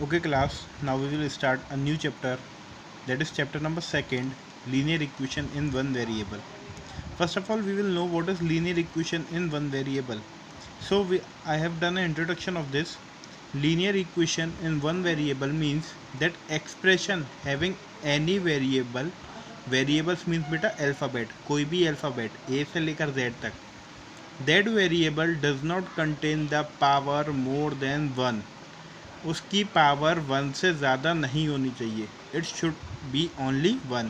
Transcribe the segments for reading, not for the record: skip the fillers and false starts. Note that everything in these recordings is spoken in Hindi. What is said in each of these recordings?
Okay class, now we will start a new chapter, that is chapter number 2, linear equation in one variable. First of all, we will know what is linear equation in one variable. So I have done an introduction of this. Linear equation in one variable means that expression having any variables means बेटा alphabet, कोई भी alphabet A से लेकर Z तक, that variable does not contain the power more than 1. उसकी पावर 1 से ज़्यादा नहीं होनी चाहिए. It should be only 1.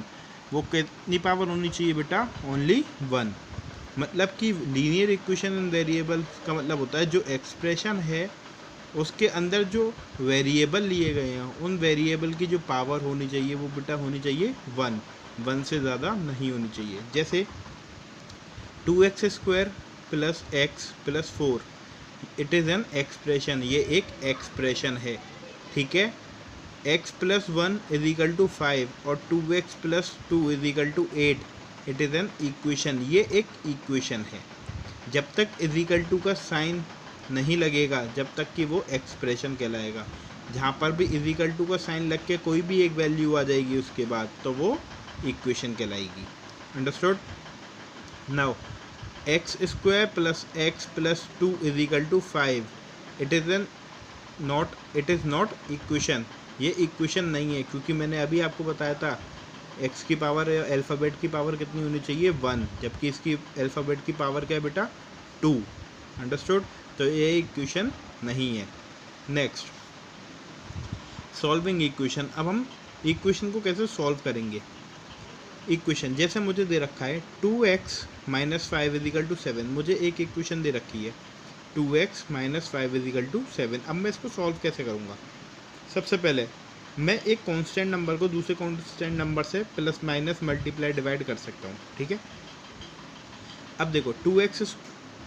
वो कितनी पावर होनी चाहिए बेटा? ओनली 1. मतलब कि लीनियर इक्वेशन इन वेरिएबल का मतलब होता है जो एक्सप्रेशन है उसके अंदर जो वेरिएबल लिए गए हैं उन वेरिएबल की जो पावर होनी चाहिए वो बेटा होनी चाहिए 1 से ज़्यादा नहीं होनी चाहिए. जैसे 2x² plus x plus 4, it is an expression. ये एक एक्सप्रेशन है, ठीक है. x plus 1 is equal to 5 और 2x plus 2 is equal to 8, it is an equation. ये एक इक्वेशन है. जब तक इज इक्वल टू का साइन नहीं लगेगा जब तक कि वो एक्सप्रेशन कहलाएगा. जहाँ पर भी इज इक्वल टू का साइन लग के कोई भी एक वैल्यू आ जाएगी उसके बाद तो वो इक्वेशन कहलाएगी. Understood. Now x² plus x plus 2 is equal to 5, it is not equation. ये इक्वेशन नहीं है क्योंकि मैंने अभी आपको बताया था x की पावर अल्फ़ाबेट की पावर कितनी होनी चाहिए 1, जबकि इसकी अल्फ़ाबेट की पावर क्या है बेटा 2. अंडरस्टूड. तो ये इक्वेशन नहीं है. Next, solving equation. अब हम इक्वेशन को कैसे सॉल्व करेंगे. इक्वेशन जैसे मुझे दे रखा है 2x minus 5 is equal to 7. मुझे एक इक्वेशन दे रखी है 2x minus 5 is equal to 7. अब मैं इसको सॉल्व कैसे करूँगा. सबसे पहले मैं एक कांस्टेंट नंबर को दूसरे कांस्टेंट नंबर से प्लस माइनस मल्टीप्लाई डिवाइड कर सकता हूँ, ठीक है. अब देखो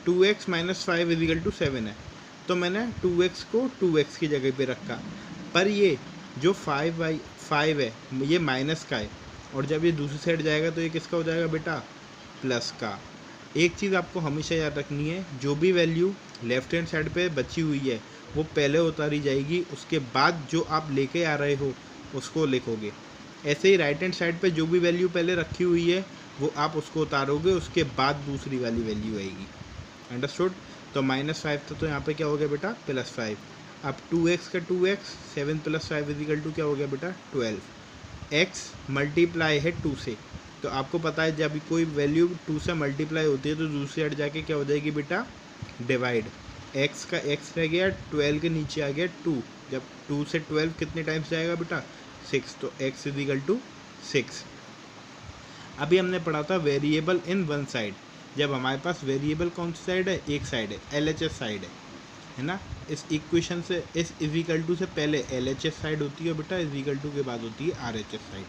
2x minus 5 is equal to 7 है तो मैंने 2x को 2x की जगह पे रखा. पर ये जो 5 है ये माइनस का है और जब ये दूसरी साइड जाएगा तो ये किसका हो जाएगा बेटा प्लस का. एक चीज़ आपको हमेशा याद रखनी है, जो भी वैल्यू लेफ्ट हैंड साइड पे बची हुई है वो पहले उतारी जाएगी, उसके बाद जो आप लेके आ रहे हो उसको लिखोगे. ऐसे ही राइट हैंड साइड पे जो भी वैल्यू पहले रखी हुई है वो आप उसको उतारोगे, उसके बाद दूसरी वाली वैल्यू आएगी. अंडरस्टूड. तो -5 था तो यहाँ पे क्या हो गया बेटा +5. अब 2x का 2x 7 plus 5 is equal to क्या हो गया बेटा 12. x मल्टीप्लाई है 2 से, तो आपको पता है जब कोई वैल्यू 2 से मल्टीप्लाई होती है तो दूसरी साइड जाके क्या हो जाएगी बेटा डिवाइड. x का x रह गया 12 के नीचे आ गया 2. जब 2 से 12 कितने टाइम्स जाएगा बेटा 6, तो x इज इक्वल टू 6. अभी हमने पढ़ा था वेरिएबल इन वन साइड. जब हमारे पास वेरिएबल कौन सी साइड है, एक साइड है LHS साइड है ना. इस इक्वेशन से इस इज इक्वल टू से पहले LHS साइड होती है बेटा, इज इक्वल टू के बाद होती है RHS side.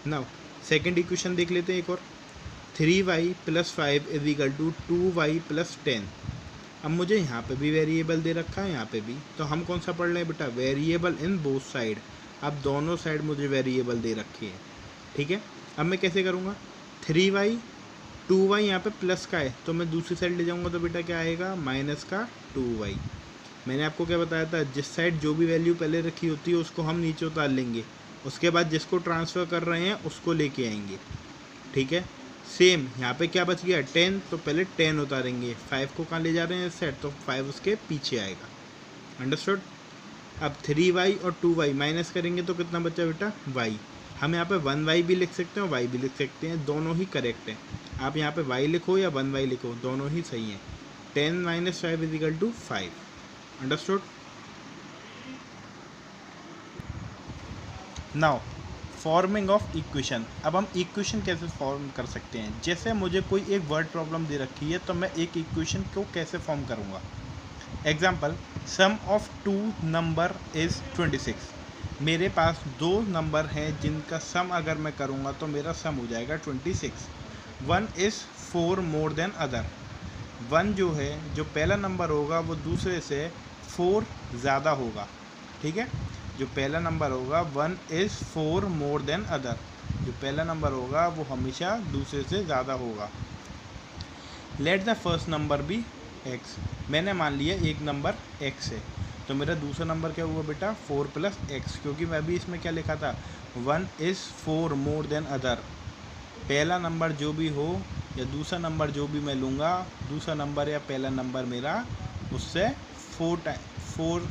Now second equation देख लेते हैं एक और. 3y plus 5 is equal to 2y plus 10. अब मुझे यहाँ पे भी वेरिएबल दे रखा है यहाँ पे भी, तो हम कौन सा पढ़ रहे हैं बेटा वेरिएबल इन बोथ साइड. अब दोनों साइड मुझे वेरिएबल दे रखे हैं, ठीक है. अब मैं कैसे करूँगा 3y 2y यहाँ पे प्लस का है तो मैं दूसरी साइड ले जाऊँगा तो बेटा क्या आएगा माइनस का 2y. मैंने आपको क्या बताया था, जिस साइड जो भी वैल्यू पहले रखी होती है उसको हम नीचे उतार लेंगे, उसके बाद जिसको ट्रांसफ़र कर रहे हैं उसको लेके आएंगे, ठीक है. सेम यहाँ पे क्या बच गया 10, तो पहले 10 उतारेंगे. 5 को कहाँ ले जा रहे हैं इस साइड, तो 5 उसके पीछे आएगा. अंडरस्टूड. अब 3y और 2y माइनस करेंगे तो कितना बचा बेटा y. हम यहाँ पे 1y भी लिख सकते हैं और y भी लिख सकते हैं, दोनों ही करेक्ट हैं. आप यहाँ पे y लिखो या 1y लिखो दोनों ही सही हैं. 10 minus 5 is equal to 5. Understood. Now forming of equation. अब हम इक्वेशन कैसे फॉर्म कर सकते हैं. जैसे मुझे कोई एक वर्ड प्रॉब्लम दे रखी है तो मैं एक इक्वेशन को कैसे फॉर्म करूँगा. Example, sum of 2 number is 26. मेरे पास 2 नंबर हैं जिनका सम अगर मैं करूँगा तो मेरा सम हो जाएगा 26. 1 इज़ 4 मोर देन अदर. 1 जो है जो पहला नंबर होगा वो दूसरे से 4 ज़्यादा होगा, ठीक है. जो पहला नंबर होगा 1 इज़ 4 मोर देन अदर. जो पहला नंबर होगा वो हमेशा दूसरे से ज़्यादा होगा. Let the first number be x. मैंने मान लिया एक नंबर x है तो मेरा दूसरा नंबर क्या हुआ बेटा 4 प्लस एक्स, क्योंकि मैं अभी इसमें क्या लिखा था 1 इज़ 4 मोर देन अदर। पहला नंबर जो भी हो या दूसरा नंबर जो भी मैं लूँगा, दूसरा नंबर या पहला नंबर मेरा उससे 4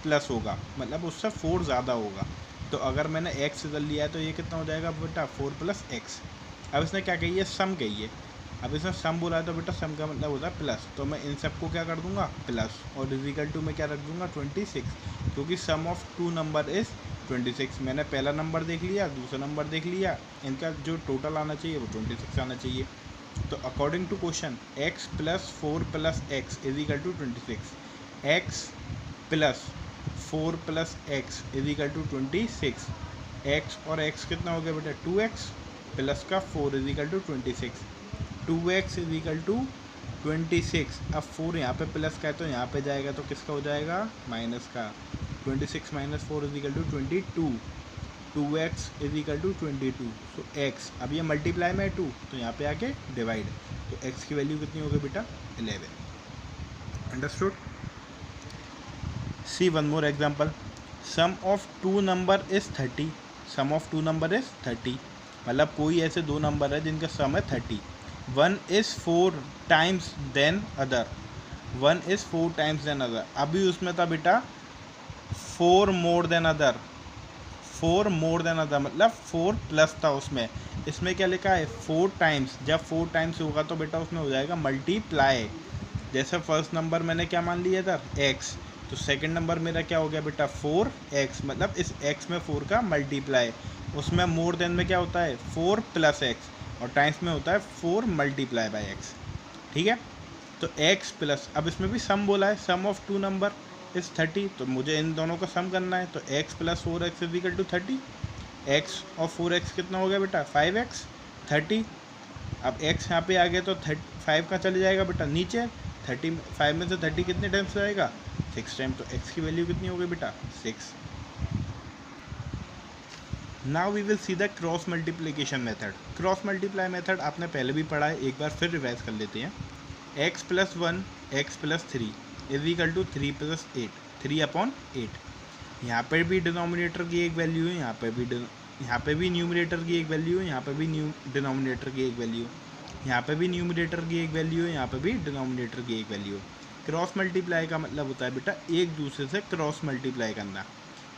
प्लस होगा, मतलब उससे 4 ज़्यादा होगा। तो अगर मैंने एक्स इधर लिया है तो ये कितना हो जाएगा बेटा 4 प्लस एक्स। अब इसने क्या कही है सम कही है, अब इसने सम बोला है तो बेटा सम का मतलब होता है प्लस, तो मैं इन सबको क्या कर दूंगा प्लस, और इजिकल टू में क्या रख दूंगा 26, क्योंकि सम ऑफ टू नंबर इज़ 26। मैंने पहला नंबर देख लिया, दूसरा नंबर देख लिया, इनका जो टोटल आना चाहिए वो 26 आना चाहिए। तो according to question x plus 4 plus x is equal to 26, x plus 4 plus x is equal to 26, x और एक्स कितना हो गया बेटा 2x प्लस का 4 is equal to 26, 2x is equal to 26। अब 4 यहाँ पे प्लस का है तो यहाँ पे जाएगा तो किसका हो जाएगा माइनस का, 26 minus 4 is equal to 22, 2x is equal to 22। So x अब ये मल्टीप्लाई में है 2 तो यहाँ पे आके डिवाइड, तो x की वैल्यू कितनी होगी बेटा 11। Understood. See one more example, sum of two number is 30, sum of two number is 30, मतलब कोई ऐसे दो नंबर है जिनका सम है 30। 1 is 4 times than other, 1 is 4 times than other. अभी उसमें था बेटा 4 more than other, 4 more than other मतलब 4 प्लस था उसमें, इसमें क्या लिखा है 4 टाइम्स। जब 4 टाइम्स होगा तो बेटा उसमें हो जाएगा मल्टीप्लाई। जैसे फर्स्ट नंबर मैंने क्या मान लिया था x, तो सेकंड नंबर मेरा क्या हो गया बेटा 4x, मतलब इस x में 4 का मल्टीप्लाई। उसमें मोर देन में क्या होता है 4 प्लस एक्स, और टाइम्स में होता है 4 मल्टीप्लाई बाई एक्स। ठीक है, तो x प्लस, अब इसमें भी सम बोला है, sum of two number is 30, तो मुझे इन दोनों का सम करना है, तो x plus 4x is equal to 30, x और 4x कितना हो गया बेटा 5x 30। अब x यहाँ पे आ गया तो 5 का चले जाएगा बेटा नीचे, 35 में से 30 कितने टाइम्स आएगा 6 टाइम, तो x की वैल्यू कितनी हो गई बेटा 6। Now we will see the cross multiplication method. Cross multiply method आपने पहले भी पढ़ा है, एक बार फिर रिवाइज कर लेते हैं। x plus 1 x plus 3 is equal to 3 plus 8, 3/8। यहाँ पर भी डिनोमिनेटर की एक वैल्यू है, यहाँ पे भी न्यूमरेटर की एक वैल्यू है, यहाँ पे भी डिनोमिनेटर की एक वैल्यू, यहाँ पे भी न्यूमरेटर की एक वैल्यू है, यहाँ पे भी डिनोमिनेटर की एक वैल्यू। क्रॉस मल्टीप्लाई का मतलब होता है बेटा एक दूसरे से क्रॉस मल्टीप्लाई करना।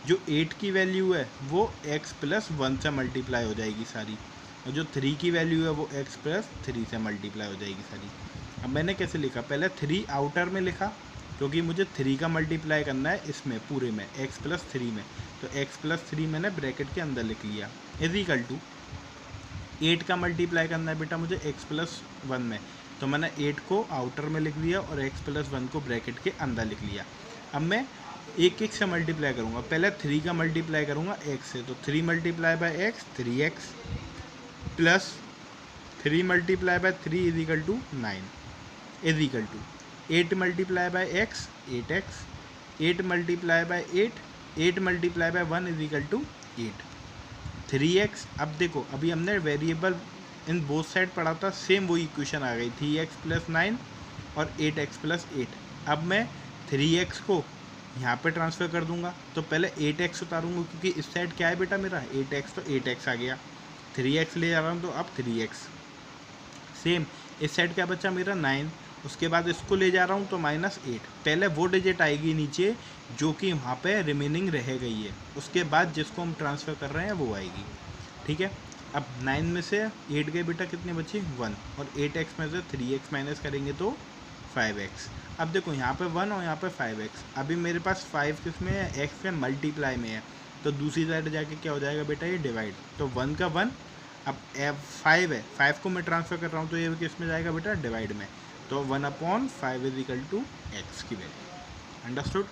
जो 8 की वैल्यू है वो x प्लस 1 से मल्टीप्लाई हो जाएगी सारी, और जो 3 की वैल्यू है वो x प्लस 3 से मल्टीप्लाई हो जाएगी सारी। अब मैंने कैसे लिखा, पहले 3 आउटर में लिखा क्योंकि मुझे 3 का मल्टीप्लाई करना है इसमें पूरे में x प्लस 3 में, तो x प्लस 3 मैंने ब्रैकेट के अंदर लिख लिया, इज इक्वल टू 8 का मल्टीप्लाई करना है बेटा मुझे x प्लस 1 में, तो मैंने 8 को आउटर में लिख दिया और x प्लस 1 को ब्रैकेट के अंदर लिख लिया। अब मैं एक एक से मल्टीप्लाई करूँगा, पहले 3 का मल्टीप्लाई करूँगा x से, तो 3 multiply by x 3x plus 3 multiply by 3 is equal to 9 is equal to 8 multiply by x 8x, 8 multiply by 8 multiply by 1 is equal to 8, 3x। अब देखो अभी हमने वेरिएबल इन बोथ साइड पढ़ा था, सेम वही इक्वेशन आ गई 3x प्लस 9 और 8x प्लस 8। अब मैं 3x को यहाँ पे ट्रांसफ़र कर दूंगा, तो पहले 8x उतारूंगा क्योंकि इस साइड क्या है बेटा मेरा 8x, तो 8x आ गया, 3x ले जा रहा हूँ तो अब 3x। सेम इस साइड क्या बचा मेरा 9, उसके बाद इसको ले जा रहा हूँ तो -8। पहले वो डिजिट आएगी नीचे जो कि वहाँ पे रिमेनिंग रह गई है, उसके बाद जिसको हम ट्रांसफ़र कर रहे हैं वो आएगी। ठीक है, अब 9 में से 8 गए बेटा कितने बचे 1, और 8x में से 3x माइनस करेंगे तो 5x। अब देखो यहाँ पे 1 और यहाँ पे 5x, अभी मेरे पास 5 किस में है x के मल्टीप्लाई में है, तो दूसरी साइड जाके क्या हो जाएगा बेटा ये डिवाइड, तो 1 का 1, अब 5 है, 5 को मैं ट्रांसफ़र कर रहा हूँ तो ये किस में जाएगा बेटा डिवाइड में, तो 1/5 इज इक्वल टू x की value. Understood.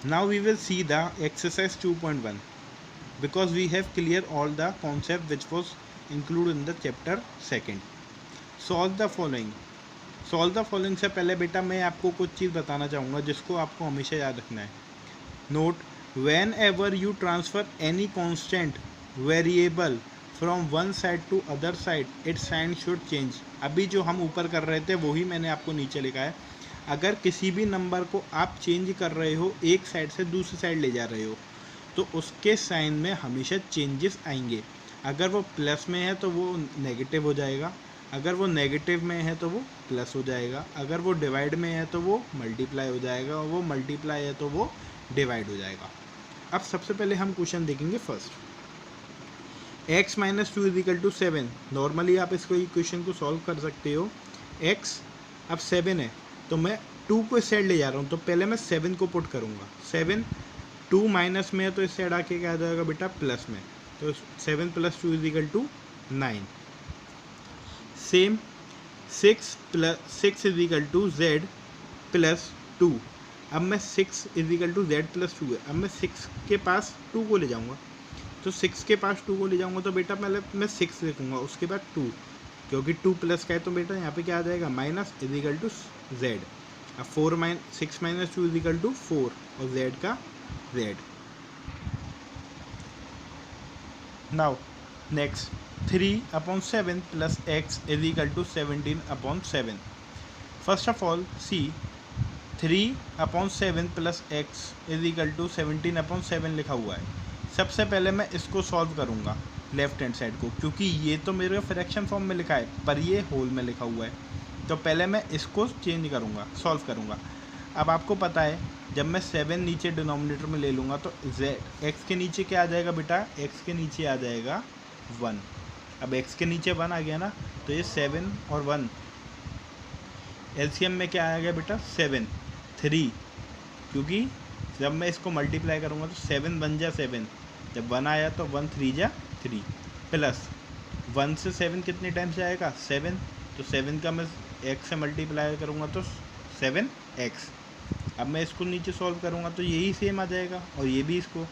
Now we will see the exercise 2.1 because we have clear all the concept which was included in the chapter 2nd. Solve the following से पहले बेटा मैं आपको कुछ चीज़ बताना चाहूँगा जिसको आपको हमेशा याद रखना है। Note, whenever you transfer any constant variable from one side to other side its sign should change. अभी जो हम ऊपर कर रहे थे वही मैंने आपको नीचे लिखा है। अगर किसी भी नंबर को आप चेंज कर रहे हो, एक साइड से दूसरी साइड ले जा रहे हो, तो उसके साइन में हमेशा चेंजेस आएंगे। अगर वो प्लस में है तो वो नेगेटिव हो जाएगा, अगर वो नेगेटिव में है तो वो प्लस हो जाएगा, अगर वो डिवाइड में है तो वो मल्टीप्लाई हो जाएगा, और वो मल्टीप्लाई है तो वो डिवाइड हो जाएगा। अब सबसे पहले हम क्वेश्चन देखेंगे फर्स्ट, x माइनस 2 इजिकल टू 7। नॉर्मली आप इसको इक्वेशन को सॉल्व कर सकते हो। x अब 7 है तो मैं 2 को इस साइड ले जा रहा हूँ, तो पहले मैं 7 को पुट करूँगा। 7 2 माइनस में है तो इस साइड आके क्या आ जाएगा बेटा, प्लस में, तो 7 plus 2 is equal to 9। Same 6 is equal to z plus 2। अब मैं 6 इजिकल टू z प्लस 2 है, अब मैं 6 के पास 2 को ले जाऊँगा, तो 6 के पास 2 को ले जाऊँगा तो बेटा पहले मैं 6 लिखूँगा, उसके बाद 2, क्योंकि 2 प्लस का है तो बेटा यहाँ पे क्या आ जाएगा, माइनस इजिकल टू z। अब 6 माइनस 2 इजिकल टू 4 और z का z। Now next 3/7 plus x is equal to 17/7। First of all see 3/7 plus x is equal to 17/7 लिखा हुआ है। सबसे पहले मैं इसको सॉल्व करूँगा लेफ्ट हैंड साइड को, क्योंकि ये तो मेरे फ्रैक्शन फॉर्म में लिखा है पर ये होल में लिखा हुआ है, तो पहले मैं इसको चेंज करूँगा, सॉल्व करूँगा। अब आपको पता है जब मैं 7 नीचे डिनोमिनेटर में ले लूँगा तो x के नीचे क्या आ जाएगा बेटा, x के नीचे आ जाएगा 1। अब x के नीचे 1 आ गया ना, तो ये 7 और 1 एलसीएम में क्या आ गया बेटा, 7 3, क्योंकि जब मैं इसको मल्टीप्लाई करूँगा तो 7 बन जा 7, जब 1 आया तो 1 3 जा 3, प्लस 1 से 7 कितने टाइम्स जाएगा, 7, तो 7 का मैं x से मल्टीप्लाई करूँगा तो 7x। अब मैं इसको नीचे सॉल्व करूँगा तो यही सेम आ जाएगा, और ये भी इसको।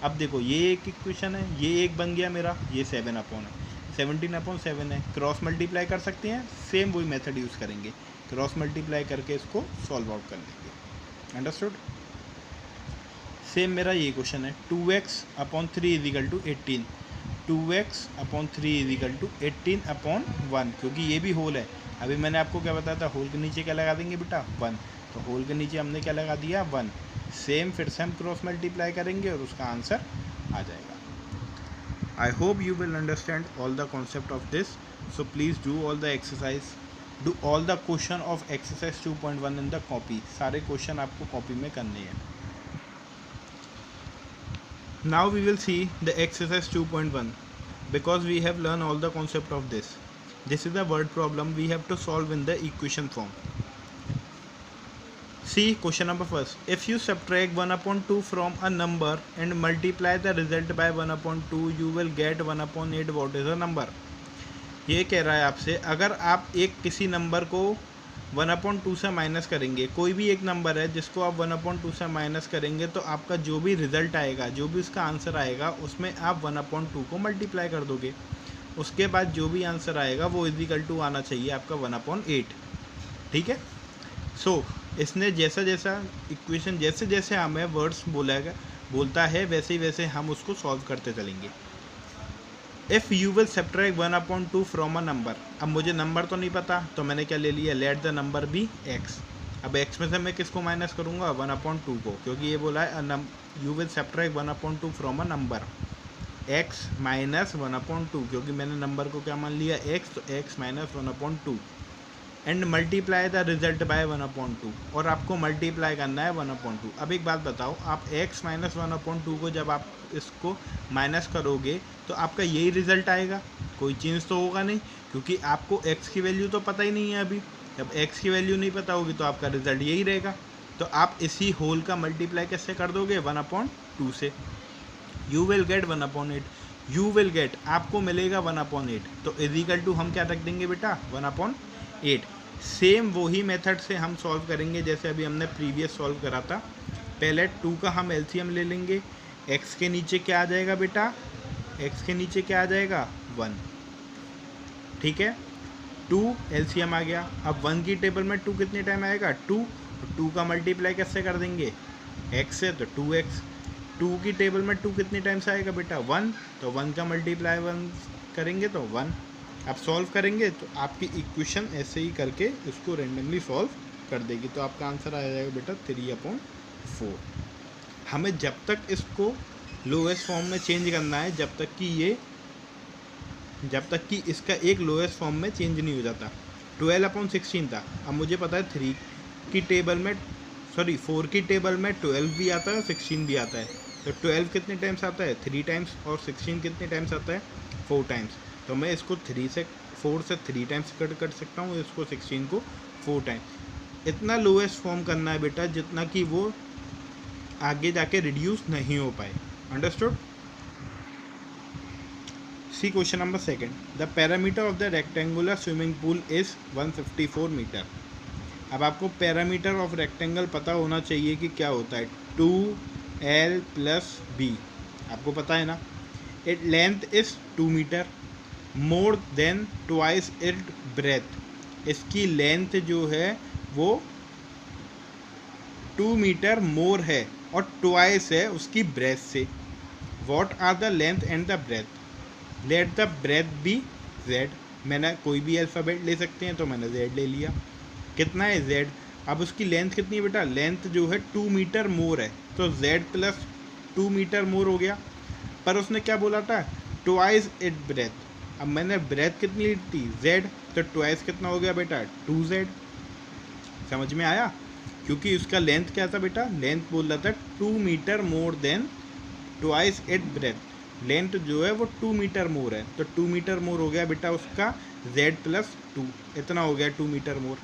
अब देखो ये एक इक्वेशन है, ये एक बन गया मेरा, ये 7 अपॉन है, 17/7 है, क्रॉस मल्टीप्लाई कर सकते हैं, सेम वही मेथड यूज़ करेंगे, क्रॉस मल्टीप्लाई करके इसको सॉल्व आउट कर लेंगे। अंडरस्टूड। सेम मेरा ये क्वेश्चन है 2x/3 is equal to 18, 2x/3 is equal to 18/1, क्योंकि ये भी होल है। अभी मैंने आपको क्या बताया था, होल के नीचे क्या लगा देंगे बेटा, 1, तो होल के नीचे हमने क्या लगा दिया, 1। सेम फिर से हम क्रॉस मल्टीप्लाई करेंगे और उसका आंसर आ जाएगा। I hope you will understand all the concept of this, so please do all the exercise, do all the question of exercise 2.1 in the copy. सारे क्वेश्चन आपको कॉपी में करने हैं। Now we will see the exercise 2.1 because we have learned all the concept of this. This is a word problem we have to solve in the equation form. See question number first. If you subtract 1/2 from a number and multiply the result by 1/2, you will get 1/8. What is the number? ये कह रहा है आपसे, अगर आप एक किसी नंबर को 1/2 से माइनस करेंगे, कोई भी एक नंबर है जिसको आप 1/2 से माइनस करेंगे, तो आपका जो भी रिज़ल्ट आएगा, जो भी उसका आंसर आएगा, उसमें आप 1/2 को मल्टीप्लाई कर दोगे, उसके बाद जो भी आंसर आएगा वो इजिकल टू आना चाहिए आपका 1/8। ठीक है। सो इसने जैसा जैसा इक्वेशन, जैसे जैसे हमें वर्ड्स बोलता है वैसे ही वैसे हम उसको सॉल्व करते चलेंगे। If you will subtract 1/2 from a number, अब मुझे नंबर तो नहीं पता तो मैंने क्या ले लिया, let the number be x। अब x में से मैं किसको माइनस करूँगा, 1/2 को, क्योंकि ये बोला है you will subtract 1/2 from a number, x minus 1/2, क्योंकि मैंने नंबर को क्या मान लिया, x, तो x minus 1/2, and multiply the result by 1/2, और आपको मल्टीप्लाई करना है 1/2। अब एक बात बताओ, आप x माइनस 1/2 को जब आप इसको माइनस करोगे तो आपका यही रिज़ल्ट आएगा, कोई चेंज तो होगा नहीं, क्योंकि आपको x की वैल्यू तो पता ही नहीं है अभी। जब x की वैल्यू नहीं पता होगी तो आपका रिज़ल्ट यही रहेगा। तो आप इसी होल का मल्टीप्लाई कैसे कर दोगे, 1/2 से। You will get 1/8, you will get आपको मिलेगा 1/8, तो इजिकल टू हम क्या रख देंगे बेटा, 1/8। सेम वही मेथड से हम सॉल्व करेंगे जैसे अभी हमने प्रीवियस सॉल्व करा था। पहले 2 का हम एलसीएम ले लेंगे, x के नीचे क्या आ जाएगा बेटा, x के नीचे क्या आ जाएगा, 1। ठीक है, 2 एलसीएम आ गया। अब 1 की टेबल में 2 कितने टाइम आएगा, 2, तो 2 का मल्टीप्लाई कैसे कर देंगे, x से, तो 2x। 2 की टेबल में 2 कितने टाइम्स आएगा बेटा, 1, तो 1 का मल्टीप्लाई 1 करेंगे तो 1। अब सॉल्व करेंगे तो आपकी इक्वेशन ऐसे ही करके इसको रेंडमली सॉल्व कर देगी, तो आपका आंसर आ जाएगा बेटा 3/4। हमें जब तक इसको लोएस्ट फॉर्म में चेंज करना है जब तक कि इसका एक लोएस्ट फॉर्म में चेंज नहीं हो जाता। 12/16 था, अब मुझे पता है 4 की टेबल में 12 भी आता है और 16 भी आता है। तो 12 कितने टाइम्स आता है? 3 टाइम्स। और 16 कितने टाइम्स आता है? 4 टाइम्स। तो मैं इसको 4 से 3 टाइम्स कट कर सकता हूँ, इसको 16 को 4 टाइम्स। इतना लोएस्ट फॉर्म करना है बेटा जितना कि वो आगे जाके रिड्यूस नहीं हो पाए। Understood? See question number 2. The parameter of the rectangular swimming pool is 154 metre. अब आपको पैरामीटर ऑफ रेक्टेंगल पता होना चाहिए कि क्या होता है, 2l + b। आपको पता है ना। It length is 2 metre, more than twice it breadth. इसकी लेंथ जो है वो 2 मीटर मोर है और ट्वाइस है उसकी ब्रेथ से। What are the length and the breadth? Let the breadth be z। मैंने कोई भी अल्फ़ाबेट ले सकते हैं, तो मैंने z ले लिया। कितना है z? अब उसकी लेंथ कितनी है बेटा? लेंथ जो है 2 मीटर मोर है, तो z + 2 मीटर मोर हो गया। पर उसने क्या बोला था? Twice it breadth. अब मैंने ब्रेथ कितनी ली थी? z, तो ट्वाइस कितना हो गया बेटा? 2z। समझ में आया? क्योंकि उसका लेंथ क्या था बेटा? लेंथ बोल रहा था 2 metre more than twice it breadth. Length जो है वो 2 मीटर मोर है, तो 2 मीटर मोर हो गया बेटा उसका z + 2। इतना हो गया 2 मीटर मोर।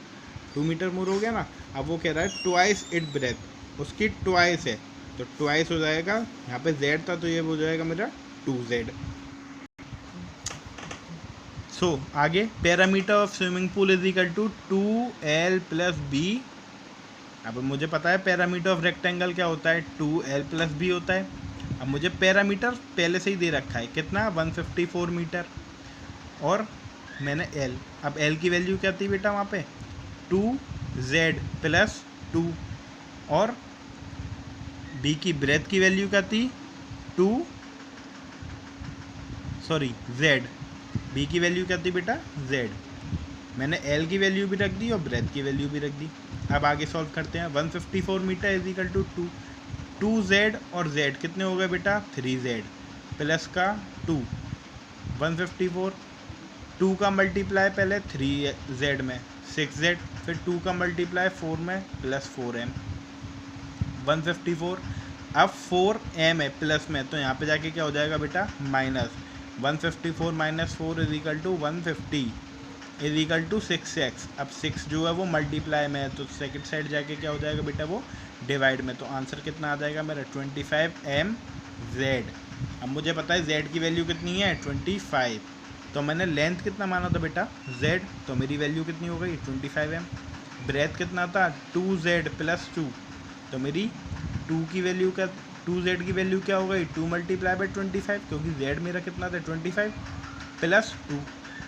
2 मीटर मोर हो गया ना। अब वो कह रहा है ट्वाइस इट ब्रेथ, उसकी ट्वाइस है, तो ट्वाइस हो जाएगा। यहाँ पे z था तो ये हो जाएगा मेरा 2z। सो आगे parameter of swimming pool is equal to 2l + b। अब मुझे पता है पैरामीटर ऑफ रेक्टेंगल क्या होता है, 2l + b होता है। अब मुझे पैरामीटर पहले से ही दे रखा है, कितना? 154 मीटर। और मैंने l, अब l की वैल्यू क्या थी बेटा वहाँ पे? 2z + 2। और b की ब्रेथ की वैल्यू क्या थी? z। b की वैल्यू क्या थी बेटा? z। मैंने l की वैल्यू भी रख दी और ब्रेथ की वैल्यू भी रख दी। अब आगे सॉल्व करते हैं। 154 metre is equal to 2z और z कितने हो गए बेटा? 3z प्लस का 2, 154। 2 का मल्टीप्लाई पहले 3z में 6z, फिर 2 का मल्टीप्लाई 4 में प्लस 4m, 154। अब 4m है प्लस में, तो यहाँ पे जाके क्या हो जाएगा बेटा? Minus 154 - 4 is equal to 150 is equal to 6x। अब 6 जो है वो मल्टीप्लाई में है, तो सेकंड साइड जाके क्या हो जाएगा बेटा? वो डिवाइड में। तो आंसर कितना आ जाएगा मेरा? 25mz। अब मुझे पता है z की वैल्यू कितनी है? 25। तो मैंने लेंथ कितना माना था बेटा? z, तो मेरी वैल्यू कितनी हो गई? 25m। ब्रेथ कितना था? 2z + 2, तो मेरी 2 की वैल्यू का 2z की वैल्यू क्या हो गई? 2 × 25, क्योंकि z मेरा कितना था? 25 + 2।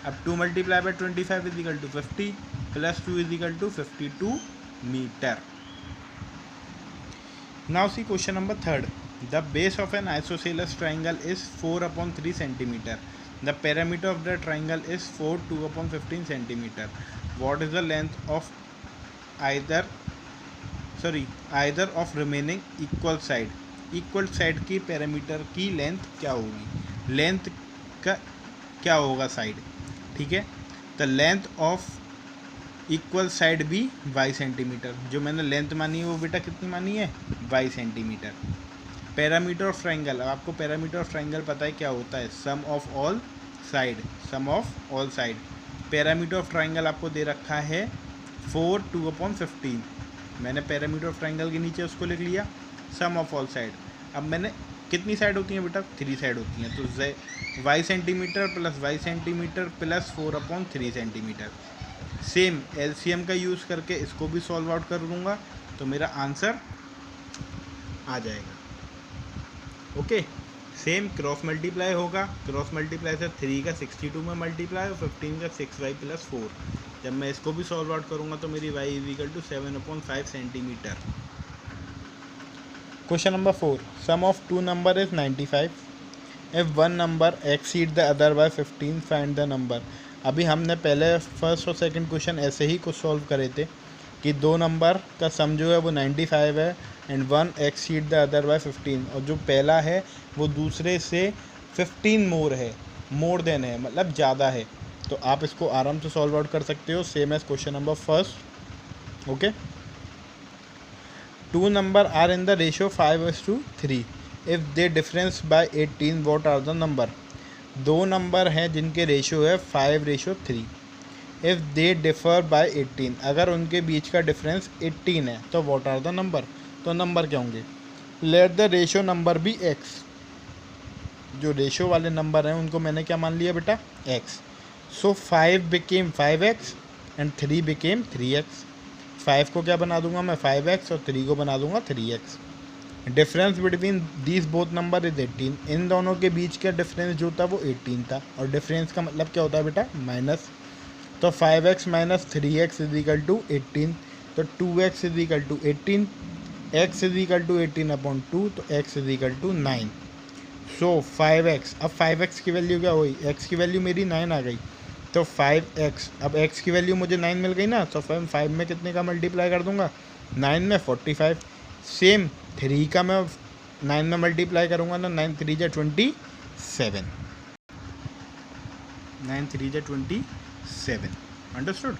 अब 2 × 25 is equal to 50 + 2 is equal to 52 metre. Now see question number 3. The base of an isosceles triangle is 4/3 centimetre. The parameter of the triangle is 4 2/15 centimetre. What is the length of either of remaining equal side. Equal side की पैरामीटर की लेंथ क्या होगी? लेंथ का क्या होगा साइड? ठीक है, the length of equal side भी y सेंटीमीटर। जो मैंने लेंथ मानी है वो बेटा कितनी मानी है? y centimetre. Parameter of triangle, अब आपको पैरामीटर ऑफ ट्राइंगल पता है क्या होता है? Sum of all side. Parameter of triangle आपको दे रखा है 4 2/15। मैंने पैरामीटर ऑफ ट्राइंगल के नीचे उसको लिख लिया सम ऑफ ऑल साइड। अब मैंने कितनी साइड होती हैं बेटा? 3 साइड होती हैं, तो y centimetre + y centimetre + 4/3 centimetre. Same LCM का यूज़ करके इसको भी सॉल्व आउट कर दूंगा, तो मेरा आंसर आ जाएगा। ओके, सेम क्रॉस मल्टीप्लाई होगा। क्रॉस मल्टीप्लाई से 3 का 62 में मल्टीप्लाई और 15 का 6y + 4। जब मैं इसको भी सॉल्व आउट करूंगा तो मेरी y = 7/5 centimetre. Question number 4. Sum of 2 number is 95. If one number exceed the other by 15, find the number. अभी हमने पहले फर्स्ट और सेकंड क्वेश्चन ऐसे ही कुछ सॉल्व करे थे कि दो नंबर का सम जो है वो 95 है and one exceed the other by 15, और जो पहला है वो दूसरे से 15 मोर है, मोर देन है, मतलब ज़्यादा है। तो आप इसको आराम से सॉल्व आउट कर सकते हो, same as question number first. Okay, two number are in the ratio 5:3 if they difference by 18 what are the number. दो नंबर हैं जिनके रेशियो है 5:3। इफ़ दे डिफर बाय 18, अगर उनके बीच का डिफरेंस 18 है तो व्हाट आर द नंबर, तो नंबर क्या होंगे। Let the ratio number be x, जो रेशियो वाले नंबर हैं उनको मैंने क्या मान लिया बेटा, x. So 5 became 5x and 3 became 3x। 5 को क्या बना दूंगा मैं, 5x, और 3 को बना दूंगा 3x। Difference between these both number is 18, इन दोनों के बीच का डिफरेंस जो था वो 18 था, और डिफरेंस का मतलब क्या होता है बेटा, माइनस। तो 5x minus 3x is equal to 18, तो 2x is equal to 18, x is equal to 18/2, तो x is equal to 9। So 5x, अब 5x की वैल्यू क्या हुई, x की वैल्यू मेरी 9 आ गई, तो 5x, अब x की वैल्यू मुझे 9 मिल गई ना, तो 5 में कितने का मल्टीप्लाई कर दूंगा, 9 में 45। सेम 3 का मैं 9 में मल्टीप्लाई करूंगा ना, 9 3 जा 27, 9 3 जा 27। Understood.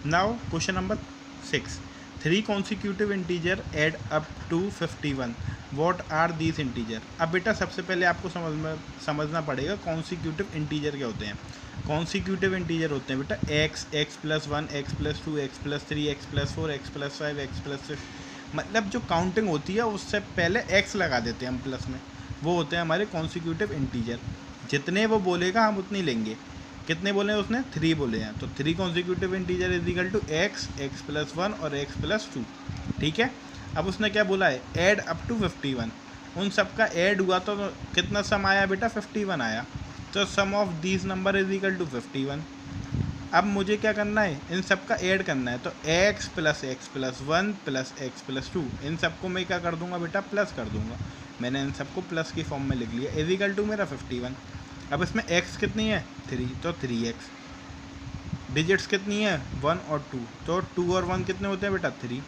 Now question number 6, 3 consecutive integer add up to 51, what are these integer। अब बेटा सबसे पहले आपको समझना पड़ेगा consecutive integer क्या होते हैं। consecutive integer होते हैं बेटा x, x+1, x+2, x+3, x+4, x+5, x+6, मतलब जो काउंटिंग होती है उससे पहले x लगा देते हैं हम प्लस में, वो होते हैं हमारे consecutive integer। जितने वो बोलेगा हम उतनी लेंगे। कितने बोले हैं उसने, 3 बोले हैं, तो 3 consecutive integer is equal to x, x+1 और x+2। ठीक है, अब उसने क्या बोला है, ऐड अप टू 51, उन सब का ऐड हुआ तो कितना सम आया बेटा, 51 आया, तो sum of these number is equal to 51। अब मुझे क्या करना है, इन सब का ऐड करना है, तो x + x+1 + x+2, इन सबको मैं क्या कर दूंगा बेटा, प्लस कर दूंगा। मैंने इन सबको प्लस की फॉर्म में लिख लिया, इज इक्वल टू मेरा 51। अब इसमें x कितनी है, 3, तो 3x। डिजिट्स कितनी है, 1 और 2, तो 2 और 1 कितने होते हैं बेटा, 3।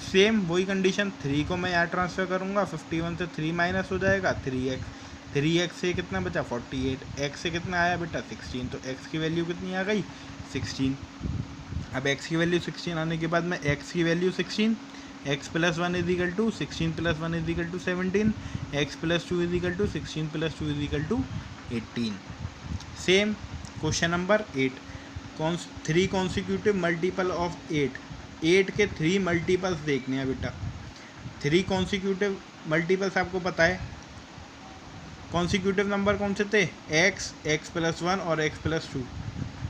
सेम वही कंडीशन, 3 को मैं यहाँ ट्रांसफ़र करूँगा, 51 से 3 माइनस हो जाएगा, 3x। 3x से कितना बचा, 48। x से कितना आया बेटा, 16, तो x की वैल्यू कितनी आ गई, 16। अब x की वैल्यू 16 आने के बाद मैं x की value 16, x+1 is equal to 16 + 1 is equal to 17, x+2 is equal to 16 + 2 is equal to 18। Same question number 8, 3 consecutive multiple of 8 के 3 मल्टीपल्स देखने हैं बेटा। 3 consecutive मल्टीपल्स आपको पता है, कॉन्सिक्यूटिव नंबर कौन से थे, x, x+1 और x+2।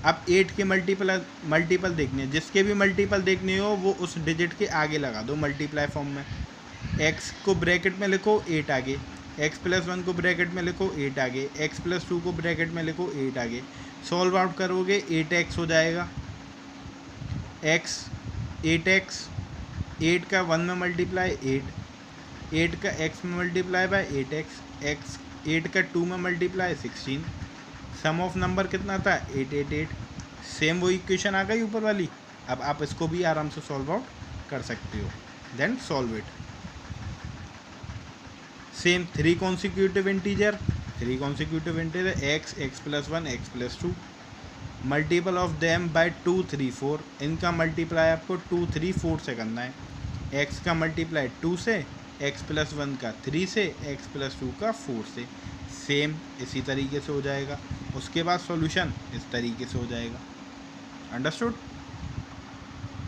अब 8 के मल्टीपल देखने हैं, जिसके भी मल्टीपल देखने हो वो उस डिजिट के आगे लगा दो मल्टीप्लाई फॉर्म में। x को ब्रैकेट में लिखो 8 आगे, x+1 को ब्रैकेट में लिखो 8 आगे, x+2 को ब्रैकेट में लिखो 8 आगे। सॉल्व आउट करोगे 8x हो जाएगा, x 8x, 8 का 1 में मल्टीप्लाई 8 का x में मल्टीप्लाई बाय 8x, 8 का 2 में मल्टीप्लाई 16। सम ऑफ नंबर कितना था, 888। सेम वो इक्वेशन आ गई ऊपर वाली। अब आप इसको भी आराम से सॉल्व आउट कर सकते हो, then solve it. Same 3 consecutive integer x, x+1, x+2, multiple of them by 2, 3, 4। इनका मल्टीप्लाई आपको 2, 3, 4 से करना है। x का मल्टीप्लाई 2 से, x+1 का 3 से, x+2 का 4 से। सेम इसी तरीके से हो जाएगा। उसके बाद सॉल्यूशन इस तरीके से हो जाएगा। अंडरस्टूड।